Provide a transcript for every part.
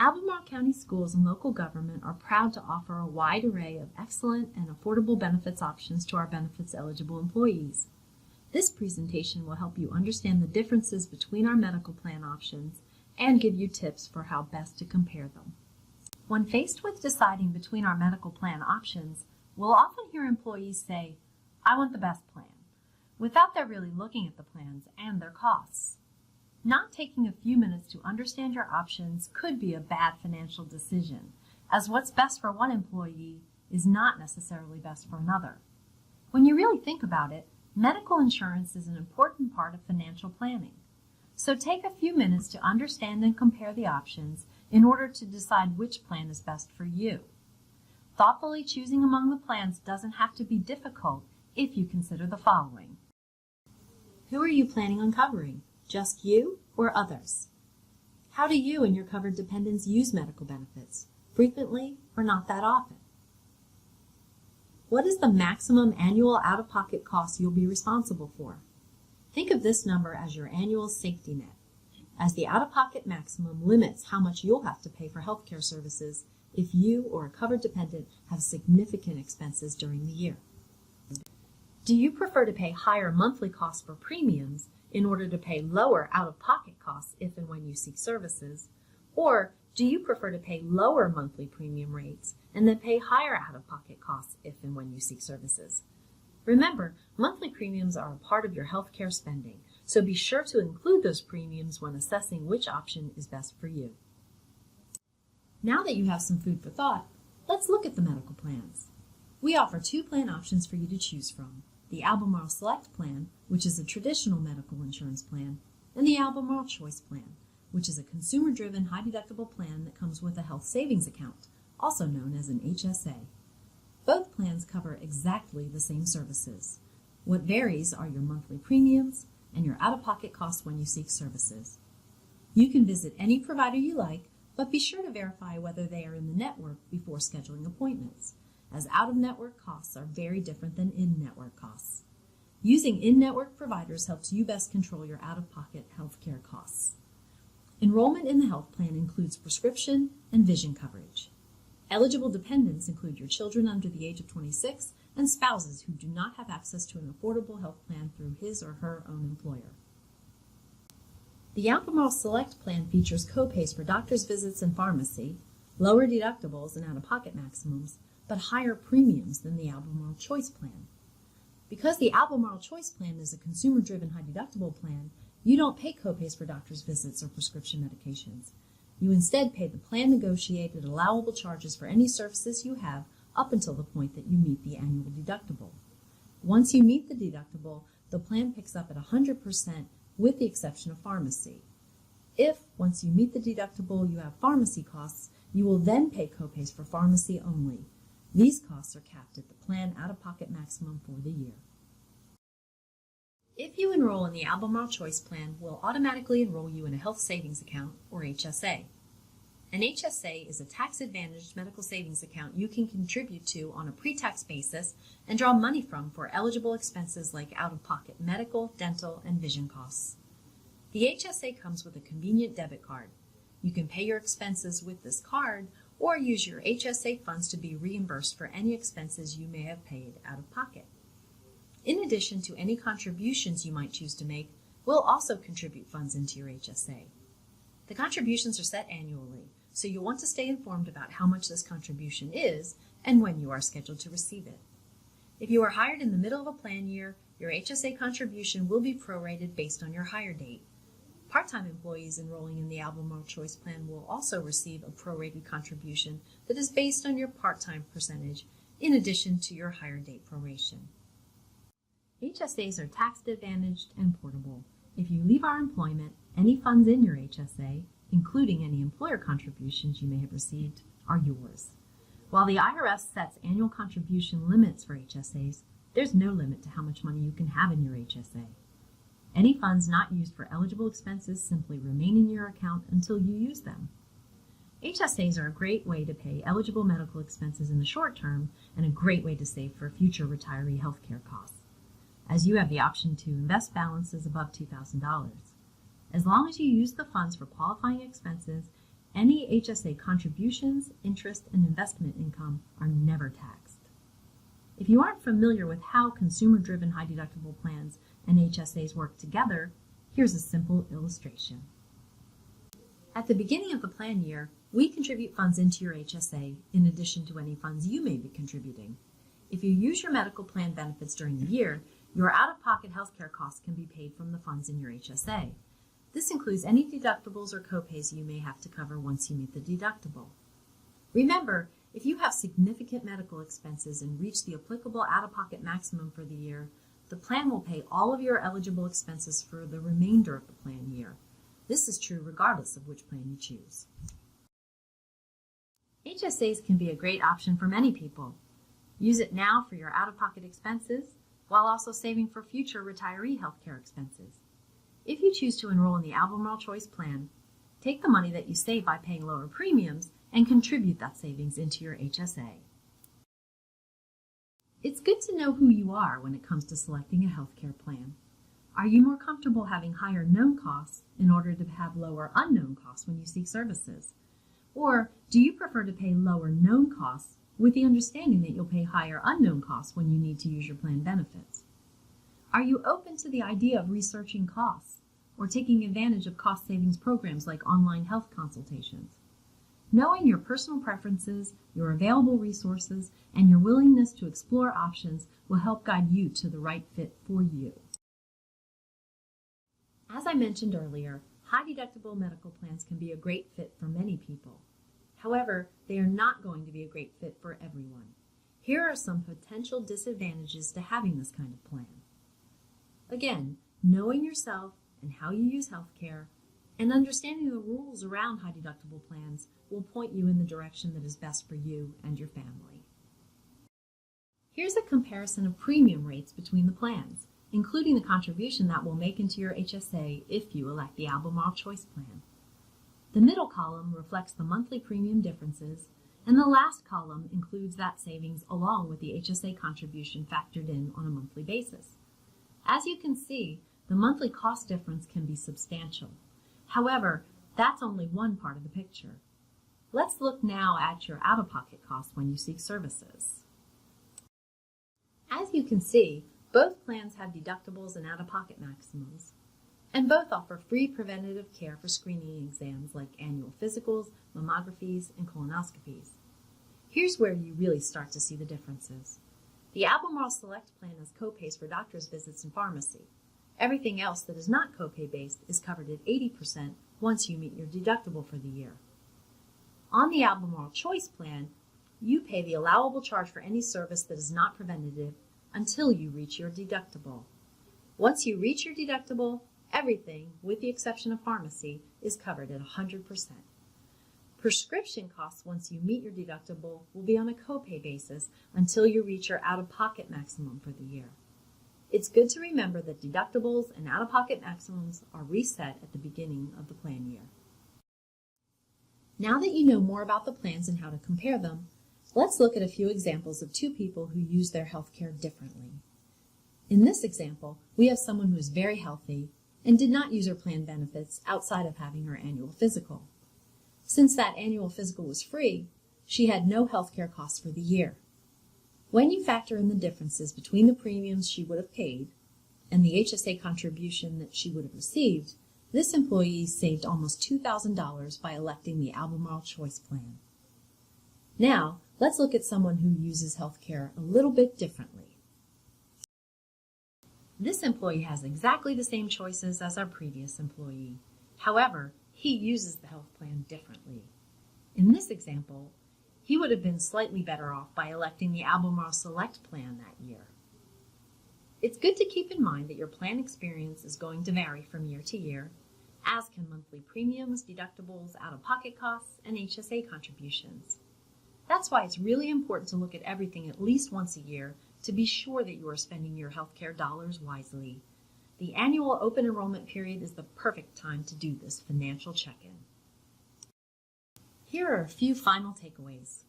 Albemarle County Schools and local government are proud to offer a wide array of excellent and affordable benefits options to our benefits-eligible employees. This presentation will help you understand the differences between our medical plan options and give you tips for how best to compare them. When faced with deciding between our medical plan options, we'll often hear employees say, "I want the best plan," without their really looking at the plans and their costs. Not taking a few minutes to understand your options could be a bad financial decision, as what's best for one employee is not necessarily best for another. When you really think about it, medical insurance is an important part of financial planning. So take a few minutes to understand and compare the options in order to decide which plan is best for you. Thoughtfully choosing among the plans doesn't have to be difficult if you consider the following. Who are you planning on covering? Just you or others? How do you and your covered dependents use medical benefits? Frequently or not that often? What is the maximum annual out-of-pocket cost you'll be responsible for? Think of this number as your annual safety net, as the out-of-pocket maximum limits how much you'll have to pay for healthcare services if you or a covered dependent have significant expenses during the year. Do you prefer to pay higher monthly costs for premiums in order to pay lower out-of-pocket costs if and when you seek services? Or do you prefer to pay lower monthly premium rates and then pay higher out-of-pocket costs if and when you seek services? Remember, monthly premiums are a part of your healthcare spending, so be sure to include those premiums when assessing which option is best for you. Now that you have some food for thought, let's look at the medical plans. We offer two plan options for you to choose from: the Albemarle Select Plan, which is a traditional medical insurance plan, and the Albemarle Choice Plan, which is a consumer-driven high-deductible plan that comes with a health savings account, also known as an HSA. Both plans cover exactly the same services. What varies are your monthly premiums and your out-of-pocket costs when you seek services. You can visit any provider you like, but be sure to verify whether they are in the network before scheduling appointments, as out-of-network costs are very different than in-network costs. Using in-network providers helps you best control your out-of-pocket healthcare costs. Enrollment in the health plan includes prescription and vision coverage. Eligible dependents include your children under the age of 26 and spouses who do not have access to an affordable health plan through his or her own employer. The Albemarle Select Plan features copays for doctor's visits and pharmacy, lower deductibles and out-of-pocket maximums, but higher premiums than the Albemarle Choice Plan. Because the Albemarle Choice Plan is a consumer-driven high-deductible plan, you don't pay copays for doctor's visits or prescription medications. You instead pay the plan-negotiated allowable charges for any services you have up until the point that you meet the annual deductible. Once you meet the deductible, the plan picks up at 100% with the exception of pharmacy. If, once you meet the deductible, you have pharmacy costs, you will then pay copays for pharmacy only. These costs are capped at the plan out-of-pocket maximum for the year. If you enroll in the Albemarle Choice Plan, we'll automatically enroll you in a health savings account, or HSA. An HSA is a tax-advantaged medical savings account you can contribute to on a pre-tax basis and draw money from for eligible expenses like out-of-pocket medical, dental, and vision costs. The HSA comes with a convenient debit card. You can pay your expenses with this card or use your HSA funds to be reimbursed for any expenses you may have paid out of pocket. In addition to any contributions you might choose to make, we'll also contribute funds into your HSA. The contributions are set annually, so you'll want to stay informed about how much this contribution is and when you are scheduled to receive it. If you are hired in the middle of a plan year, your HSA contribution will be prorated based on your hire date. Part-time employees enrolling in the Albemarle Choice Plan will also receive a prorated contribution that is based on your part-time percentage in addition to your hire date proration. HSAs are tax-advantaged and portable. If you leave our employment, any funds in your HSA, including any employer contributions you may have received, are yours. While the IRS sets annual contribution limits for HSAs, there's no limit to how much money you can have in your HSA. Any funds not used for eligible expenses simply remain in your account until you use them. HSAs are a great way to pay eligible medical expenses in the short term and a great way to save for future retiree health care costs, as you have the option to invest balances above $2,000. As long as you use the funds for qualifying expenses Any HSA contributions, interest, and investment income are never taxed. If you aren't familiar with how consumer-driven high-deductible plans and HSAs work together, here's a simple illustration. At the beginning of the plan year, we contribute funds into your HSA in addition to any funds you may be contributing. If you use your medical plan benefits during the year, your out-of-pocket healthcare costs can be paid from the funds in your HSA. This includes any deductibles or copays you may have to cover once you meet the deductible. Remember, if you have significant medical expenses and reach the applicable out-of-pocket maximum for the year, the plan will pay all of your eligible expenses for the remainder of the plan year. This is true regardless of which plan you choose. HSAs can be a great option for many people. Use it now for your out-of-pocket expenses, while also saving for future retiree healthcare expenses. If you choose to enroll in the Albemarle Choice Plan, take the money that you save by paying lower premiums and contribute that savings into your HSA. It's good to know who you are when it comes to selecting a healthcare plan. Are you more comfortable having higher known costs in order to have lower unknown costs when you seek services? Or do you prefer to pay lower known costs with the understanding that you'll pay higher unknown costs when you need to use your plan benefits? Are you open to the idea of researching costs or taking advantage of cost savings programs like online health consultations? Knowing your personal preferences, your available resources, and your willingness to explore options will help guide you to the right fit for you. As I mentioned earlier, high-deductible medical plans can be a great fit for many people. However, they are not going to be a great fit for everyone. Here are some potential disadvantages to having this kind of plan. Again, knowing yourself and how you use healthcare and understanding the rules around high-deductible plans will point you in the direction that is best for you and your family. Here's a comparison of premium rates between the plans, including the contribution that will make into your HSA if you elect the Albemarle Choice Plan. The middle column reflects the monthly premium differences, and the last column includes that savings along with the HSA contribution factored in on a monthly basis. As you can see, the monthly cost difference can be substantial. However, that's only one part of the picture. Let's look now at your out-of-pocket costs when you seek services. As you can see, both plans have deductibles and out-of-pocket maximums, and both offer free preventative care for screening exams like annual physicals, mammographies, and colonoscopies. Here's where you really start to see the differences. The Albemarle Select Plan has copays for doctor's visits and pharmacy. Everything else that is not copay-based is covered at 80% once you meet your deductible for the year. On the Albemarle Choice Plan, you pay the allowable charge for any service that is not preventative until you reach your deductible. Once you reach your deductible, everything, with the exception of pharmacy, is covered at 100%. Prescription costs once you meet your deductible will be on a copay basis until you reach your out-of-pocket maximum for the year. It's good to remember that deductibles and out-of-pocket maximums are reset at the beginning of the plan year. Now that you know more about the plans and how to compare them, let's look at a few examples of two people who use their health care differently. In this example, we have someone who is very healthy and did not use her plan benefits outside of having her annual physical. Since that annual physical was free, she had no health care costs for the year. When you factor in the differences between the premiums she would have paid and the HSA contribution that she would have received, this employee saved almost $2,000 by electing the Albemarle Choice Plan. Now, let's look at someone who uses health care a little bit differently. This employee has exactly the same choices as our previous employee. However, he uses the health plan differently. In this example, he would have been slightly better off by electing the Albemarle Select Plan that year. It's good to keep in mind that your plan experience is going to vary from year to year, as can monthly premiums, deductibles, out-of-pocket costs, and HSA contributions. That's why it's really important to look at everything at least once a year to be sure that you are spending your healthcare dollars wisely. The annual open enrollment period is the perfect time to do this financial check-in. Here are a few final takeaways.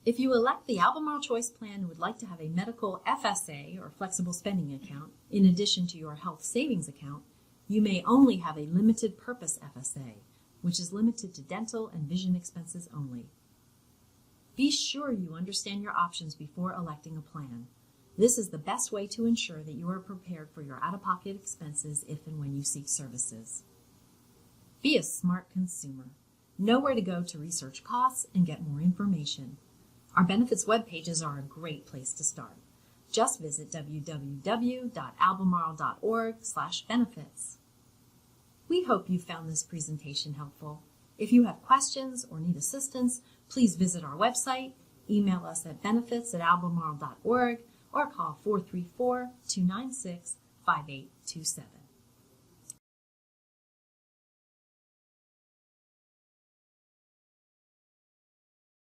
If you elect the Albemarle Choice Plan and would like to have a medical FSA or flexible spending account in addition to your health savings account, you may only have a limited purpose FSA, which is limited to dental and vision expenses only. Be sure you understand your options before electing a plan. This is the best way to ensure that you are prepared for your out-of-pocket expenses if and when you seek services. Be a smart consumer. Know where to go to research costs and get more information. Our benefits web pages are a great place to start. Just visit www.albemarle.org/benefits. We hope you found this presentation helpful. If you have questions or need assistance, please visit our website, email us at benefits@albemarle.org, or call 434-296-5827.